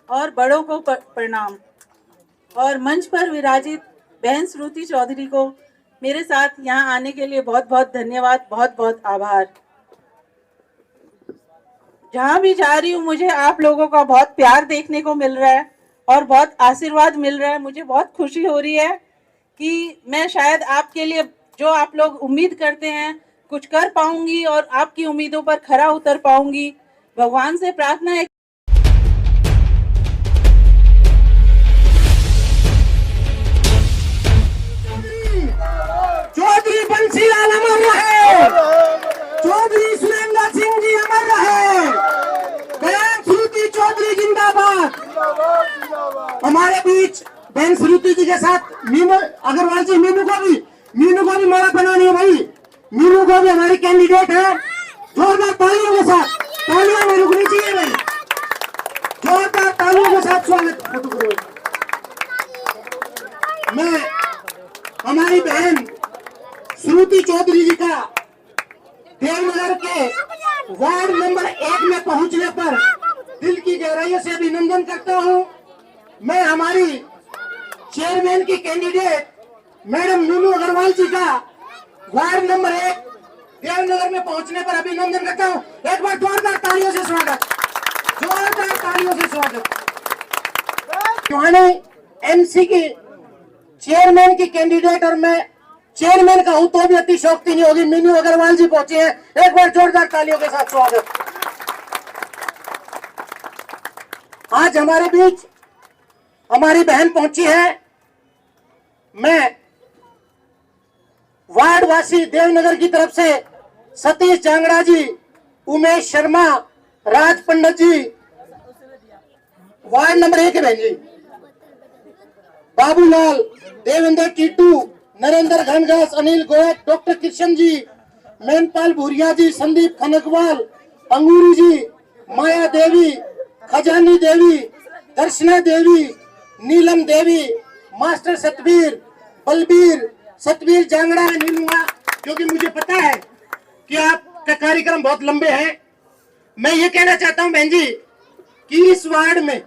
और बड़ों को प्रणाम। और मंच पर विराजित बहन श्रुति चौधरी को मेरे साथ यहाँ आने के लिए बहुत बहुत धन्यवाद, बहुत बहुत आभार। जहाँ भी जा रही हूँ मुझे आप लोगों का बहुत प्यार देखने को मिल रहा है और बहुत आशीर्वाद मिल रहा है। मुझे बहुत खुशी हो रही है कि मैं शायद आपके लिए जो आप लोग उम्मीद करते हैं कुछ कर पाऊंगी और आपकी उम्मीदों पर खरा उतर पाऊंगी। भगवान से प्रार्थना है। चौधरी बंसीलाल अमर रहे, चौधरी सुरेंद्र सिंह जी अमर रहे, बहन श्रुति चौधरी जिंदाबाद। हमारे बीच बहन श्रुति जी के साथ मीनू अग्रवाल जी, मीनू को भी माला बनानी है भाई। मीनू को भी हमारी कैंडिडेट है। जोरदार तालियों के साथ, तालियां में रुकनी चाहिए भाई, जोरदार तालियों के साथ स्वागत। मैं हमारी बहन श्रुति चौधरी जी का देवनगर के वार्ड नंबर 1 में पहुंचने पर दिल की गहराइयों से अभिनंदन करता हूं। मैं हमारी चेयरमैन की कैंडिडेट मैडम मीनू अग्रवाल जी का वार्ड नंबर 1 देवनगर में पहुंचने पर अभिनंदन करता हूं। एक बार जोरदार तालियों से स्वागत, जोरदार तालियों से स्वागत। एमसी की चेयरमैन की कैंडिडेट और मैं चेयरमैन का हूं तो भी अतिशोक्ति नहीं होगी, मीनू अग्रवाल जी पहुंचे हैं। एक बार जोरदार तालियों के साथ स्वागत। आज हमारे बीच हमारी बहन पहुंची है। मैं वार्ड वासी देवनगर की तरफ से सतीश जांगड़ा जी, उमेश शर्मा, राज पंडित जी, वार्ड नंबर 1 है बहन जी, बाबूलाल, देवेंद्र टीटू, नरेंद्र घनघास, अनिल गोयत, डॉक्टर कृष्ण जी, मेनपाल भूरिया जी, संदीप खनकवाल, अंगूरी जी, माया देवी, खजानी देवी, दर्शना देवी, नीलम देवी, मास्टर सतबीर, बलबीर, सतबीर जांगड़ा, नीलूंगा, क्योंकि मुझे पता है कि आपका कार्यक्रम बहुत लंबे हैं। मैं ये कहना चाहता हूं बहन जी कि इस वार्ड में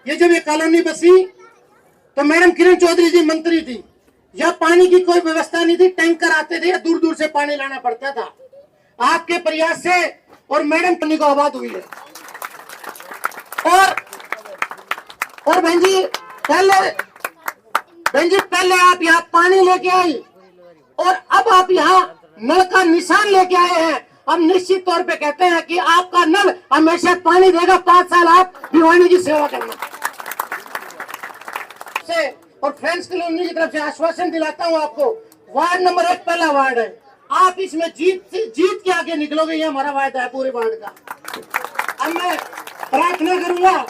ये जब ये कॉलोनी बसी तो मैडम किरण चौधरी जी मंत्री थी, या पानी की कोई व्यवस्था नहीं थी, टैंकर आते थे या दूर दूर से पानी लाना पड़ता था। आपके प्रयास से और मैडम पानी को आबाद हुई है। और बहन जी पहले आप यहाँ पानी लेके आई और अब आप यहाँ नल का निशान लेके आए हैं। हम निश्चित तौर पे कहते हैं कि आपका नल हमेशा पानी देगा। 5 साल आप भिवानी की सेवा करना से और फ्रेंड्स कॉलोनी की तरफ से आश्वासन दिलाता हूं आपको। वार्ड नंबर 1 पहला वार्ड है, आप इसमें जीत के आगे निकलोगे, ये हमारा वायदा है पूरे वार्ड का। अब मैं प्रार्थना करूंगा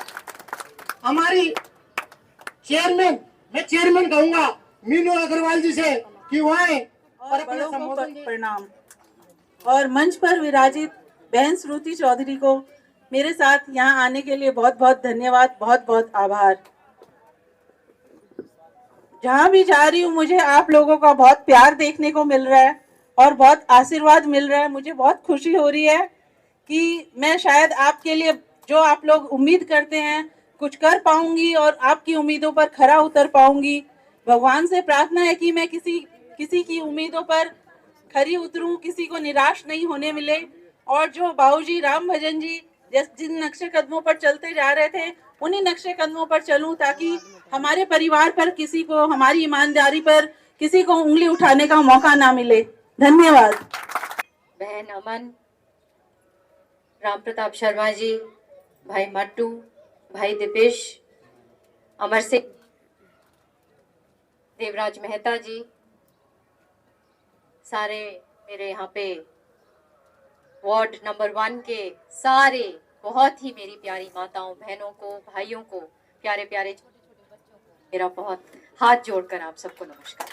हमारी चेयरमैन कहूंगा मीनू अग्रवाल जी से कि वो आए और बड़ों को प्रणाम। और मंच पर विराजित बहन श्रुति चौधरी को मेरे साथ यहाँ आने के लिए बहुत बहुत धन्यवाद, बहुत बहुत आभार। जहाँ भी जा रही हूँ मुझे आप लोगों का बहुत प्यार देखने को मिल रहा है और बहुत आशीर्वाद मिल रहा है। मुझे बहुत खुशी हो रही है कि मैं शायद आपके लिए जो आप लोग उम्मीद करते हैं कुछ कर पाऊंगी और आपकी उम्मीदों पर खरा उतर पाऊंगी। भगवान से प्रार्थना है कि मैं किसी की उम्मीदों पर खरी उतरूं, किसी को निराश नहीं होने मिले। और जो बाबूजी राम भजन जी जिन नक्शे कदमों पर चलते जा रहे थे उन्हीं नक्शे कदमों पर चलूं, ताकि हमारे परिवार पर किसी को, हमारी ईमानदारी पर किसी को उंगली उठाने का मौका ना मिले। धन्यवाद। बहन अमन, राम प्रताप शर्मा जी, भाई मट्टू, भाई दीपेश, अमर सिंह, देवराज मेहता जी, सारे मेरे यहाँ पे वार्ड नंबर 1 के सारे बहुत ही मेरी प्यारी माताओं, बहनों को, भाइयों को, प्यारे प्यारे मेरा बहुत हाथ जोड़कर आप सबको नमस्कार।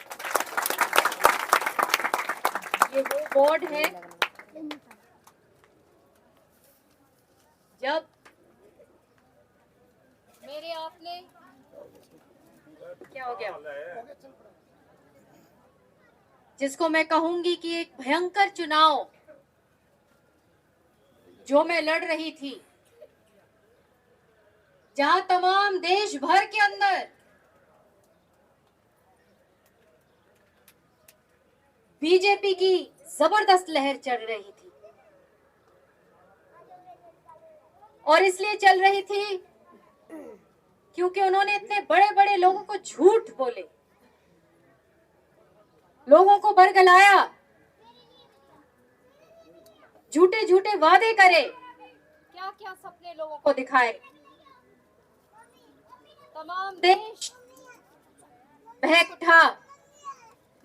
ये वो वार्ड है जब मेरे आपने क्या हो गया, जिसको मैं कहूंगी कि एक भयंकर चुनाव जो मैं लड़ रही थी, जहां तमाम देश भर के अंदर बीजेपी की जबरदस्त लहर चल रही थी, और इसलिए चल रही थी क्योंकि उन्होंने इतने बड़े बड़े लोगों को झूठ बोले, लोगों को बरगलाया, झूठे झूठे वादे करे, क्या क्या सपने लोगों को दिखाए। तमाम देश बहक उठा,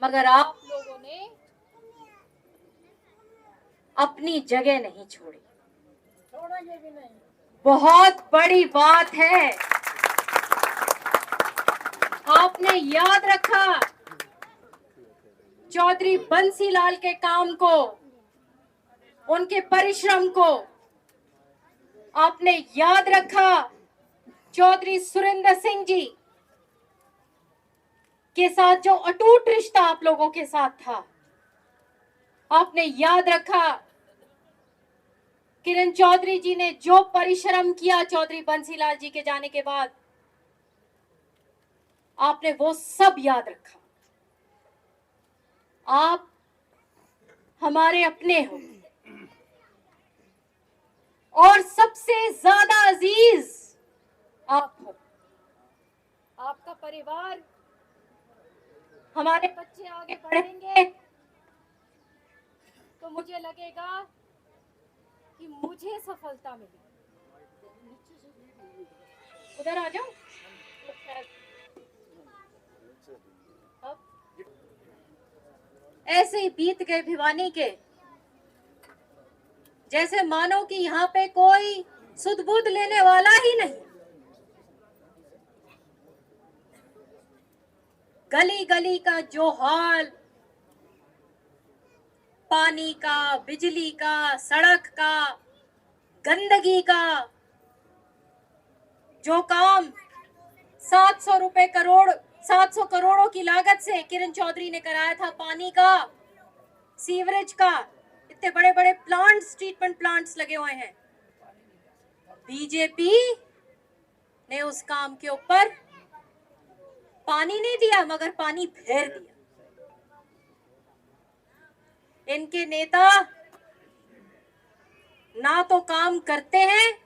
मगर आप लोगों ने अपनी जगह नहीं छोड़ी। बहुत बड़ी बात है, आपने याद रखा चौधरी बंसीलाल के काम को, उनके परिश्रम को। आपने याद रखा चौधरी सुरेंद्र सिंह जी के साथ जो अटूट रिश्ता आप लोगों के साथ था। आपने याद रखा किरण चौधरी जी ने जो परिश्रम किया चौधरी बंसीलाल जी के जाने के बाद, आपने वो सब याद रखा। आप हमारे अपने हो, और सबसे ज्यादा अजीज आप हो। आपका परिवार, हमारे बच्चे आगे बढ़ेंगे तो मुझे लगेगा कि मुझे सफलता मिली। उधर आ जाओ। अब ऐसे ही बीत गए भिवानी के, जैसे मानो कि यहाँ पे कोई सुध बुध लेने वाला ही नहीं। गली गली का जो हाल, पानी का, बिजली का, सड़क का, गंदगी का, जो काम 700 करोड़ों की लागत से किरण चौधरी ने कराया था, पानी का, सीवरेज का, इतने बड़े बड़े प्लांट्स, ट्रीटमेंट प्लांट्स लगे हुए हैं, बीजेपी ने उस काम के ऊपर पानी नहीं दिया मगर पानी फेर दिया। इनके नेता ना तो काम करते हैं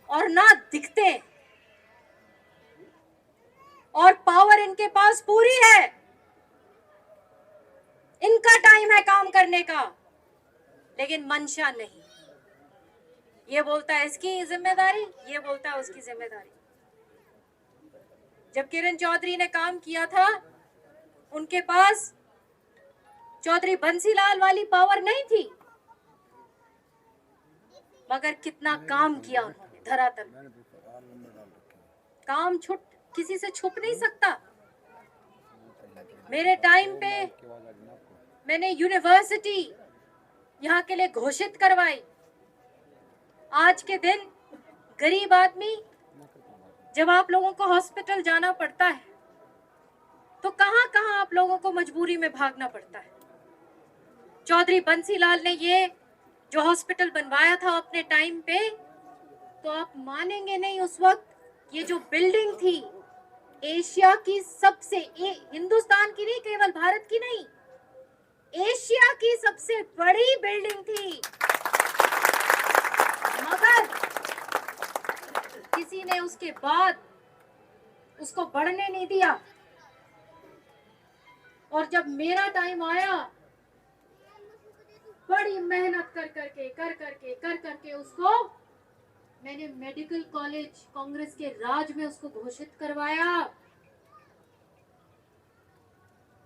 और ना दिखते हैं, और पावर इनके पास पूरी है। इनका टाइम है काम करने का, लेकिन मंशा नहीं। ये बोलता है इसकी जिम्मेदारी, ये बोलता है उसकी जिम्मेदारी। जब किरण चौधरी ने काम किया था, उनके पास चौधरी बंसीलाल वाली पावर नहीं थी, मगर कितना काम किया उन्होंने धरातल। काम किसी से छुप नहीं सकता। मेरे टाइम पे मैंने यूनिवर्सिटी यहाँ के लिए घोषित करवाई। आज के दिन गरीब आदमी, जब आप लोगों को हॉस्पिटल जाना पड़ता है तो कहां कहां आप लोगों को मजबूरी में भागना पड़ता है। चौधरी बंसीलाल ने ये जो हॉस्पिटल बनवाया था अपने टाइम पे, तो आप मानेंगे नहीं, उस वक्त ये जो बिल्डिंग थी एशिया की सबसे, हिंदुस्तान की नहीं, केवल भारत की नहीं, एशिया की सबसे बड़ी बिल्डिंग थी। मगर किसी ने उसके बाद उसको बढ़ने नहीं दिया, और जब मेरा टाइम आया, बड़ी मेहनत कर करके उसको मैंने मेडिकल कॉलेज कांग्रेस के राज में उसको घोषित करवाया।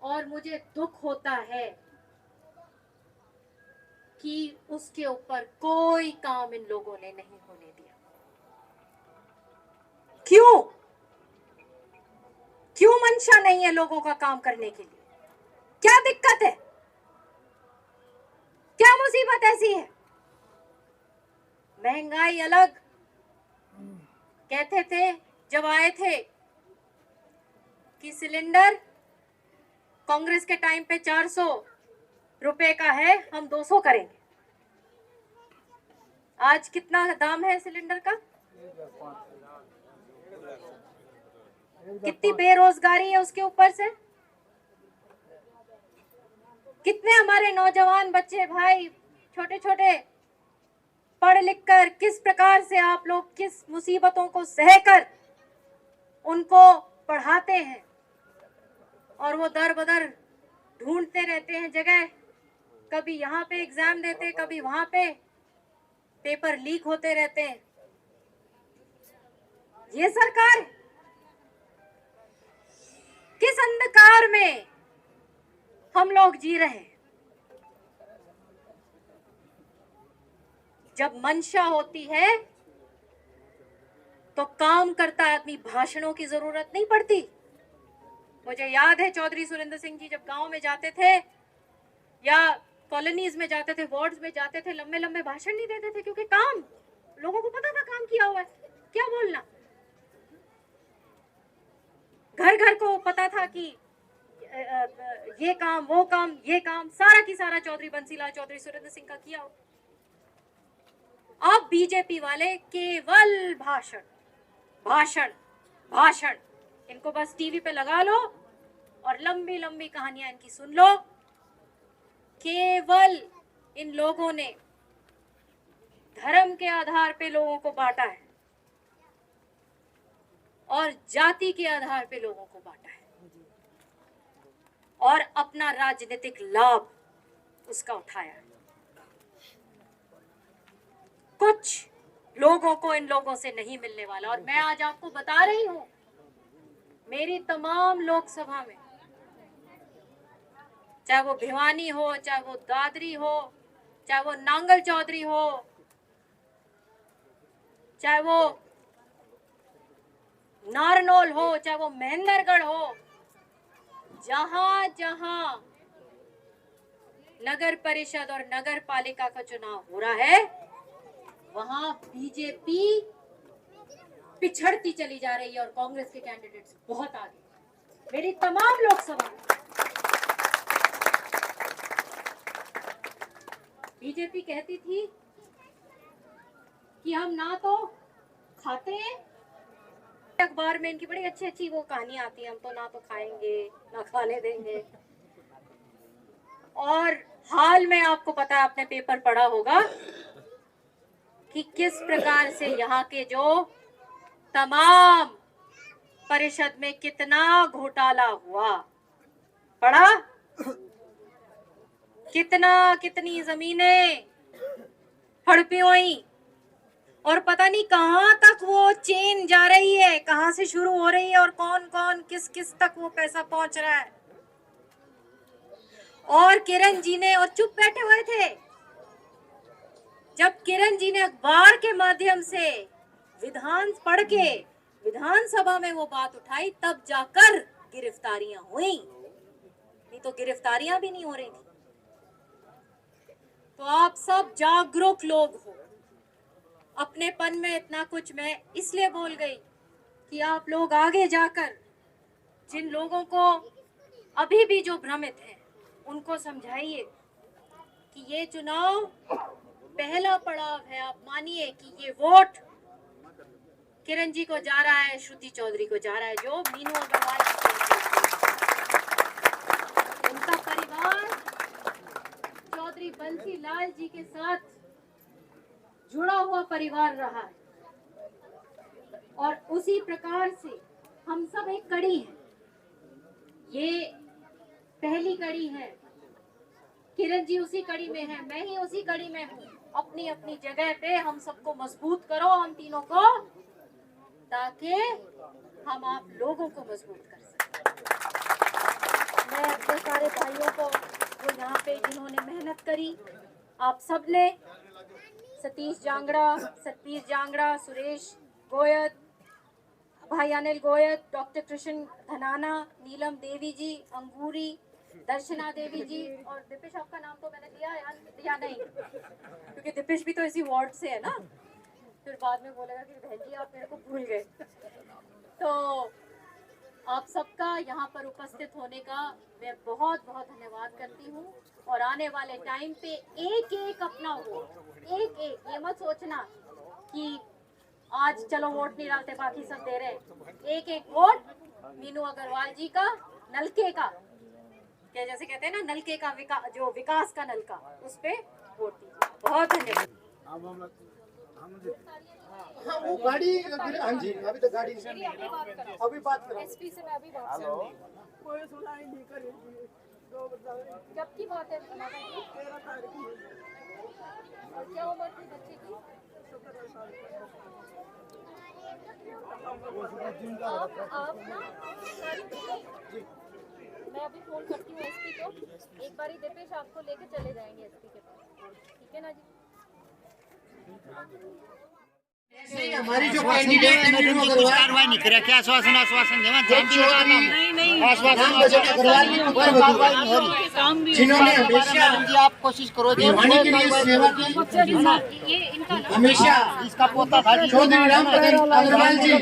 और मुझे दुख होता है कि उसके ऊपर कोई काम इन लोगों ने नहीं होने दिया। क्यों मंशा नहीं है लोगों का काम करने के लिए? क्या दिक्कत है? क्या मुसीबत ऐसी है? महंगाई अलग, कहते थे जब आए थे कि सिलेंडर कांग्रेस के टाइम पे 400 रुपए का है, हम 200 करेंगे। आज कितना दाम है सिलेंडर का? कितनी बेरोजगारी है उसके ऊपर से। कितने हमारे नौजवान बच्चे भाई छोटे छोटे पढ़ लिख कर किस प्रकार से आप लोग किस मुसीबतों को सहकर उनको पढ़ाते हैं, और वो दर बदर ढूंढते रहते हैं जगह, कभी यहाँ पे एग्जाम देते, कभी वहां पे, पेपर लीक होते रहते हैं। ये सरकार है। किस अंधकार में हम लोग जी रहे हैं। जब मंशा होती है तो काम करता आदमी, भाषणों की जरूरत नहीं पड़ती। मुझे याद है चौधरी सुरेंद्र सिंह जी जब गांव में जाते थे या कॉलोनीज में जाते थे, वार्ड्स में जाते थे, लंबे लंबे भाषण नहीं देते थे, क्योंकि काम, लोगों को पता था काम किया हुआ है, क्या बोलना। घर घर को पता था कि ये काम, वो काम, ये काम, सारा की सारा चौधरी बंसीलाल चौधरी सुरेंद्र सिंह का किया हो। अब बीजेपी वाले केवल भाषण भाषण भाषण, इनको बस टीवी पे लगा लो और लंबी लंबी कहानियां इनकी सुन लो। केवल इन लोगों ने धर्म के आधार पे लोगों को बांटा है और जाति के आधार पे लोगों को बांटा है और अपना राजनीतिक लाभ उसका उठाया है। कुछ लोगों को इन लोगों से नहीं मिलने वाला। और मैं आज आपको बता रही हूं, मेरी तमाम लोकसभा में, चाहे वो भिवानी हो, चाहे वो दादरी हो, चाहे वो नांगल चौधरी हो, चाहे वो नारनौल हो, चाहे वो महेंद्रगढ़ हो, जहां जहां नगर परिषद और नगर पालिका का चुनाव हो रहा है, वहां बीजेपी पिछड़ती चली जा रही है और कांग्रेस के कैंडिडेट्स बहुत आगे। मेरी तमाम लोकसभा में बीजेपी कहती थी कि हम ना तो खाते हैं, अखबार में इनकी बड़ी अच्छी अच्छी वो कहानियां आती हैं, हम तो ना तो खाएंगे ना खाने देंगे। और हाल में आपको पता है, आपने पेपर पढ़ा होगा कि किस प्रकार से यहाँ के जो तमाम परिषद में कितना घोटाला हुआ, पढ़ा? कितनी जमीनें हड़पी हुई और पता नहीं कहां तक वो चेन जा रही है, कहां से शुरू हो रही है और कौन कौन किस किस तक वो पैसा पहुंच रहा है। और किरण जी ने, और चुप बैठे हुए थे, जब किरण जी ने अखबार के माध्यम से विधान पढ़ के विधानसभा में वो बात उठाई, तब जाकर गिरफ्तारियां हुई, नहीं तो गिरफ्तारियां भी नहीं हो रही थी। तो आप सब जागरूक लोग हो। अपनेपन में इतना कुछ मैं इसलिए बोल गई कि आप लोग आगे जाकर जिन लोगों को अभी भी जो भ्रमित हैं उनको समझाइए कि ये चुनाव पहला पड़ाव है। आप मानिए कि ये वोट किरण जी को जा रहा है, श्रुति चौधरी को जा रहा है, जो मीनू अग्रवाल, उनका परिवार चौधरी बंसीलाल जी के साथ जुड़ा हुआ परिवार रहा है और उसी प्रकार से हम सब एक कड़ी हैं। ये पहली कड़ी है, किरण जी उसी कड़ी में है, मैं ही उसी कड़ी में हूँ। अपनी अपनी जगह पे हम सबको मजबूत करो, हम तीनों को, ताकि हम आप लोगों को मजबूत कर सकें। मैं अपने सारे भाइयों को जो यहाँ पे जिन्होंने मेहनत करी, आप सब ने, सतीश जांगड़ा, सुरेश गोयत, भाई अनिल गोयत, डॉक्टर कृष्ण धनाना, नीलम देवी जी, अंगूरी, दर्शना देवी जी, और दीपेश, आपका नाम तो मैंने लिया या नहीं, क्योंकि दीपेश भी तो इसी वार्ड से है ना, फिर बाद में बोलेगा कि बहन जी आप मेरे को भूल गए। तो आप सबका यहाँ पर उपस्थित होने का मैं बहुत बहुत धन्यवाद करती हूँ। और आने वाले टाइम पे एक एक अपना वोट, एक एक, ये मत सोचना कि आज चलो वोट नहीं डालते, बाकी सब दे रहे हैं। एक एक वोट मीनू अग्रवाल जी का, नलके का, क्या जैसे कहते हैं ना नलके का जो विकास का नलका, उस पे वोट दीजिए। बहुत धन्यवाद। हाँ वो गाड़ी, हाँ जी अभी तो गाड़ी अभी बात करो। एसपी से मैं अभी बात करूं। कोई सुनाई नहीं करेगी। कब की बात है? 13 तारीख की। और क्या उम्र थी बच्चे की? 17 साल की। आप ना मैं अभी फोन करती हूँ एसपी को, एक बारी दीपेश आपको लेके चले जाएंगे एसपी के पास, ठीक है ना जी? हमारी जो कैंडिडेट है मीनू अग्रवाल, कार्रवाई नहीं करे, क्या आश्वासन देवा जिन्होंने हमेशा आप कोशिश करो भिवानी के लिए सेवा की, ये इनका ना हमेशा इसका पोता था चौधरी रामचंद्र अग्रवाल जी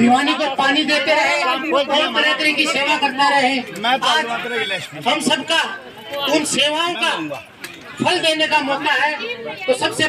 भिवानी को पानी देते रहे, तरह तरह की सेवा करता रहे। आज हम सबका उन सेवाओं का फल देने का मौका है, तो सबसे